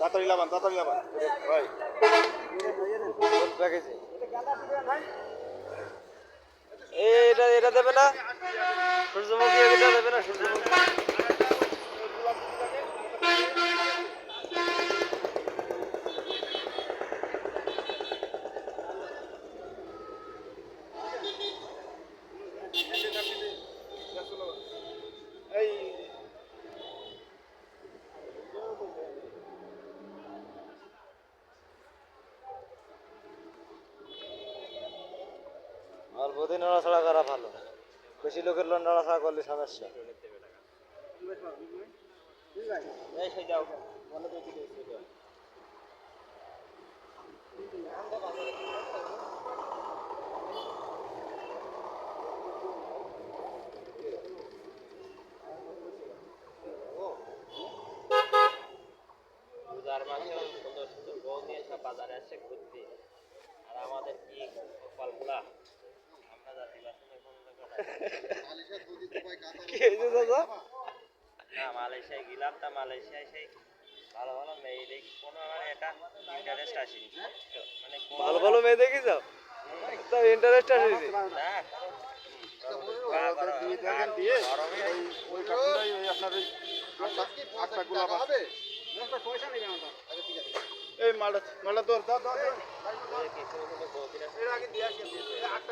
তাড়াতাড়ি লাবান ভাই প্যাকেজে এটা এটা দেবে না সূর্যমুখী এটা দেবে না সূর্যমুখী এই অল্প দিন নড়াচড়া করা ভালো বেশি লোকের নড়াচড়া করলে সমস্যা রোজার মাসেও সুন্দর সুন্দর বউ নিয়ে সব বাজারে আসছে ঘুরতে আর আমাদের কি কপালগুলা আমরা জাতি বাসনে কোন কি হয়েছে দাদা না মালয়েশিয়ায় গেলাম তা মালয়েশিয়ায় সেই ভালো ভালো মেয়ে দেখি কোনো মানে এটা ইন্টারেস্ট আসেনি মানে ভালো ভালো মেয়ে দেখি যাও তা ইন্টারেস্ট আসেনি না ওই কাকুটাই ওই আপনার ওই আটটা গোলাপ হবে এই মালটা মালটা তোর দাও দাও কিছু বউ কিনা এর আগে দিয়ে আসি